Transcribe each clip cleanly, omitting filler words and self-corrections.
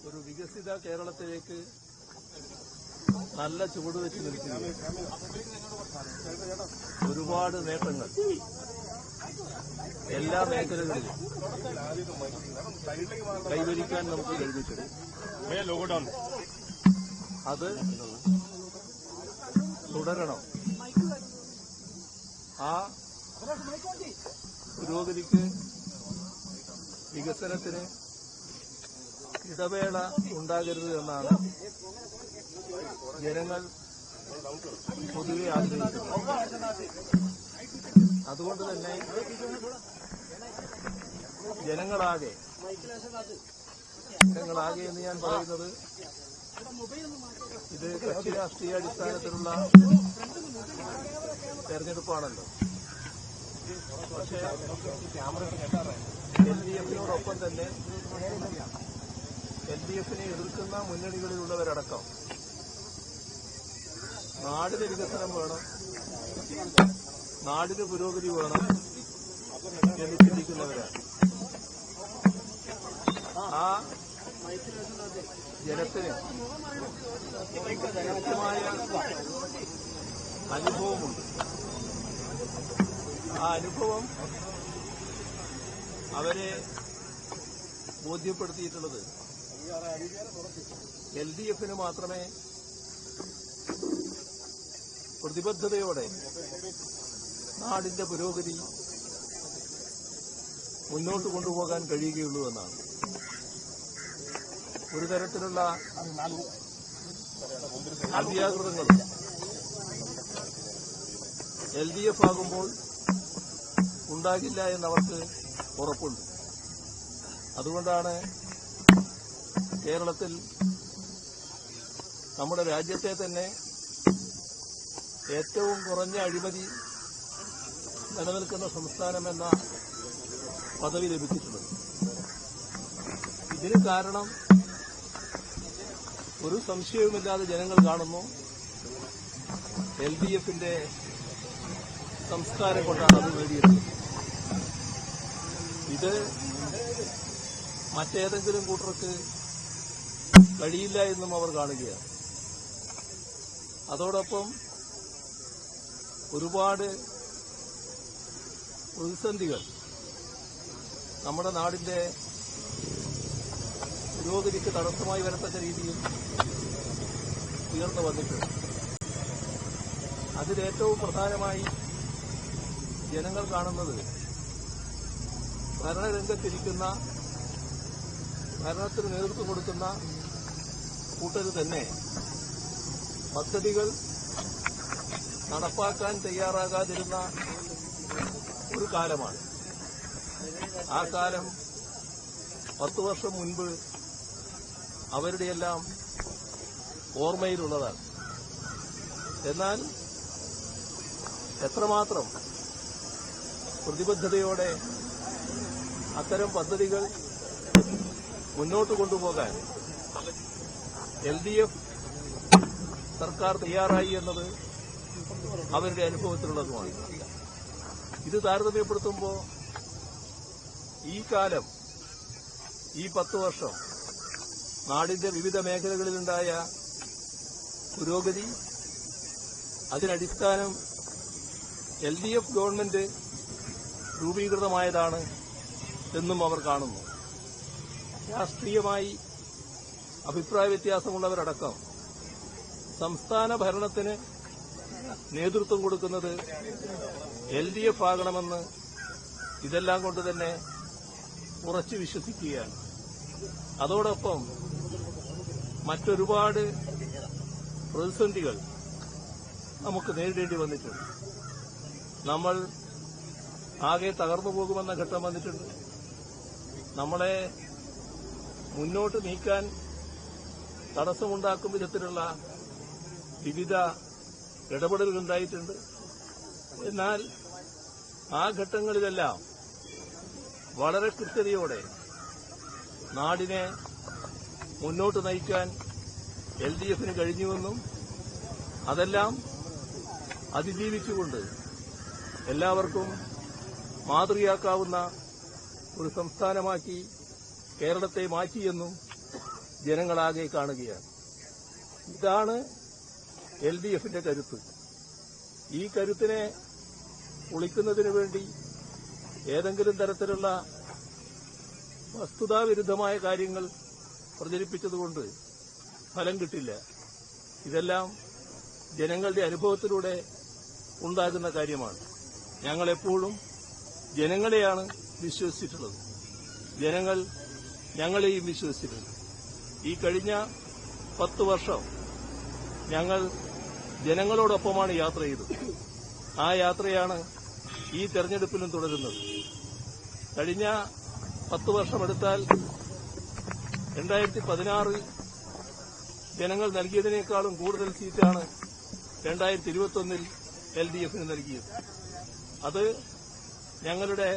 ഒരു വികസിത കേരളത്തിലേക്ക് നല്ല ചുവടുവെച്ച് നിൽക്കുന്നു. ഒരുപാട് നേട്ടങ്ങൾ എല്ലാ മേഖലകളിലും കൈവരിക്കാൻ നമുക്ക് കഴിഞ്ഞിട്ടുണ്ട്. അത് തുടരണം. ആ പുരോഗതിക്ക്, വികസനത്തിന് ഇടവേള ഉണ്ടാകരുത് എന്നാണ് ജനങ്ങൾ പൊതുവെ ആഗ്രഹിക്കുന്നത്. അതുകൊണ്ട് തന്നെ ജനങ്ങളാകെ എന്ന് ഞാൻ പറയുന്നത് ഇത് കക്ഷി രാഷ്ട്രീയ അടിസ്ഥാനത്തിലുള്ള തെരഞ്ഞെടുപ്പാണല്ലോ. പക്ഷേ LDF-നോടൊപ്പം തന്നെ LDF-നെ എതിർക്കുന്ന മുന്നണികളിലുള്ളവരടക്കം നാടിന് വികസനം വേണം, നാടിന് പുരോഗതി വേണം എന്ന് ചിന്തിക്കുന്നവരാണ്. ആ ജനത്തിന് വ്യക്തമായ അനുഭവമുണ്ട്. ആ അനുഭവം അവരെ ബോധ്യപ്പെടുത്തിയിട്ടുള്ളത് LDF-ന് മാത്രമേ പ്രതിബദ്ധതയോടെ നാടിന്റെ പുരോഗതി മുന്നോട്ട് കൊണ്ടുപോകാൻ കഴിയുകയുള്ളൂ എന്നാണ്. ഒരു തരത്തിലുള്ള അവ്യാകൃതങ്ങളും LDF ആകുമ്പോൾ ഉണ്ടാകില്ല എന്നവർക്ക് ഉറപ്പുണ്ട്. അതുകൊണ്ടാണ് കേരളത്തിൽ, നമ്മുടെ രാജ്യത്തെ തന്നെ ഏറ്റവും കുറഞ്ഞ അഴിമതി നിലനിൽക്കുന്ന സംസ്ഥാനമെന്ന പദവി ലഭിച്ചിട്ടുള്ളത്. ഇതിന് കാരണം ഒരു സംശയവുമില്ലാതെ ജനങ്ങൾ കാണുന്നു, LDF-ന്റെ സംസ്കാരം കൊണ്ടാണ് അത് നേടിയിട്ടുള്ളത്. ഇത് മറ്റേതെങ്കിലും കൂട്ടർക്ക് കഴിയില്ല എന്നും അവർ കാണുകയാണ്. അതോടൊപ്പം ഒരുപാട് പ്രതിസന്ധികൾ നമ്മുടെ നാടിന്റെ പുരോഗതിക്ക് തടസ്സമായി വരത്തക്ക രീതിയിൽ ഉയർന്നു വന്നിട്ടുണ്ട്. അതിലേറ്റവും പ്രധാനമായി ജനങ്ങൾ കാണുന്നത് ഭരണരംഗത്തിരിക്കുന്ന, ഭരണത്തിന് നേതൃത്വം കൊടുക്കുന്ന കൂട്ടർ തന്നെ പദ്ധതികൾ നടപ്പാക്കാൻ തയ്യാറാകാതിരുന്ന ഒരു കാലമാണ്. ആ കാലം 10 വർഷം മുൻപ് അവരുടെയെല്ലാം ഓർമ്മയിലുള്ളതാണ്. എന്നാൽ എത്രമാത്രം പ്രതിബദ്ധതയോടെ അത്തരം പദ്ധതികൾ മുന്നോട്ട് കൊണ്ടുപോകാൻ LDF സർക്കാർ തയ്യാറായി എന്നത് അവരുടെ അനുഭവത്തിലുള്ളതുമാണ്. ഇത് താരതമ്യപ്പെടുത്തുമ്പോൾ ഈ കാലം, ഈ 10 വർഷം നാടിന്റെ വിവിധ മേഖലകളിലുണ്ടായ പുരോഗതി, അതിനടിസ്ഥാനം LDF ഗവൺമെന്റ് രൂപീകൃതമായതാണ് എന്നും അവർ കാണുന്നു. രാഷ്ട്രീയമായി അഭിപ്രായ വ്യത്യാസമുള്ളവരടക്കം സംസ്ഥാന ഭരണത്തിന് നേതൃത്വം കൊടുക്കുന്നത് LDF ആകണമെന്ന് ഇതെല്ലാം കൊണ്ട് തന്നെ ഉറച്ചു വിശ്വസിക്കുകയാണ്. അതോടൊപ്പം മറ്റൊരുപാട് പ്രതിസന്ധികൾ നമുക്ക് നേരിടേണ്ടി വന്നിട്ടുണ്ട്. നമ്മൾ ആകെ തകർന്നു പോകുമെന്ന ഘട്ടം വന്നിട്ടുണ്ട്. നമ്മളെ മുന്നോട്ട് നീക്കാൻ തടസ്സമുണ്ടാക്കും വിധത്തിലുള്ള വിവിധ ഇടപെടലുകൾ ഉണ്ടായിട്ടുണ്ട്. എന്നാൽ ആ ഘട്ടങ്ങളിലെല്ലാം വളരെ കൃത്യതയോടെ നാടിനെ മുന്നോട്ട് നയിക്കാൻ LDF-ന് കഴിഞ്ഞുവെന്നും അതെല്ലാം അതിജീവിച്ചുകൊണ്ട് എല്ലാവർക്കും മാതൃകയാക്കാവുന്ന ഒരു സംസ്ഥാനമാക്കി കേരളത്തെ മാറ്റിയെന്നും ജനങ്ങളാകെ കാണുകയാണ്. ഇതാണ് LDFന്റെ കരുത്ത്. ഈ കരുത്തിനെ പൊളിക്കുന്നതിനു വേണ്ടി ഏതെങ്കിലും തരത്തിലുള്ള വസ്തുതാവിരുദ്ധമായ കാര്യങ്ങൾ പ്രചരിപ്പിച്ചതുകൊണ്ട് ഫലം കിട്ടില്ല. ഇതെല്ലാം ജനങ്ങളുടെ അനുഭവത്തിലൂടെ ഉണ്ടാകുന്ന കാര്യമാണ്. ഞങ്ങളെപ്പോഴും ജനങ്ങളെയാണ് വിശ്വസിച്ചിട്ടുള്ളത്. ജനങ്ങൾ ഞങ്ങളെയും വിശ്വസിച്ചിട്ടുണ്ട്. ഈ കഴിഞ്ഞ 10 വർഷം ഞങ്ങൾ ജനങ്ങളോടൊപ്പമാണ് യാത്ര ചെയ്തത്. ആ യാത്രയാണ് ഈ തെരഞ്ഞെടുപ്പിലും തുടരുന്നത്. കഴിഞ്ഞ 10 വർഷമെടുത്താൽ 2016 ജനങ്ങൾ നൽകിയതിനേക്കാളും കൂടുതൽ സീറ്റാണ് 2021 LDFന് നൽകിയത്. അത് ഞങ്ങളുടെ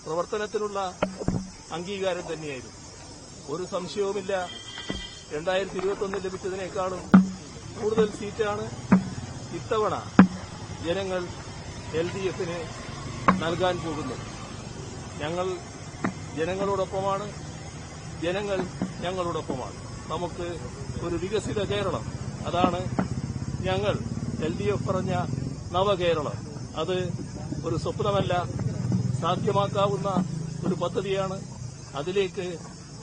പ്രവർത്തനത്തിനുള്ള അംഗീകാരം തന്നെയായിരുന്നു. ഒരു സംശയവുമില്ല, 2021 ലഭിച്ചതിനേക്കാളും കൂടുതൽ സീറ്റാണ് ഇത്തവണ ജനങ്ങൾ LDFന് നൽകാൻ പോകുന്നത്. ഞങ്ങൾ ജനങ്ങളോടൊപ്പമാണ്, ജനങ്ങൾ ഞങ്ങളോടൊപ്പമാണ്. നമുക്ക് ഒരു വികസിത കേരളം, അതാണ് ഞങ്ങൾ LDF പറഞ്ഞ നവകേരളം. അത് ഒരു സ്വപ്നമല്ല, സാധ്യമാക്കാവുന്ന ഒരു പദ്ധതിയാണ്. അതിലേക്ക്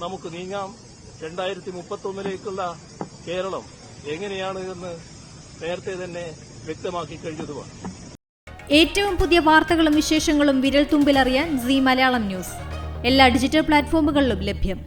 നമുക്ക് നീങ്ങാം. 2031ലേക്കുള്ള കേരളം എങ്ങനെയാണ് എന്ന് നേരത്തെ തന്നെ വ്യക്തമാക്കി കഴിഞ്ഞതുമാണ്. ഏറ്റവും പുതിയ വാർത്തകളും വിശേഷങ്ങളും വിരൽത്തുമ്പിലറിയാൻ സീ മലയാളം ന്യൂസ് എല്ലാ ഡിജിറ്റൽ പ്ലാറ്റ്ഫോമുകളിലും ലഭ്യം.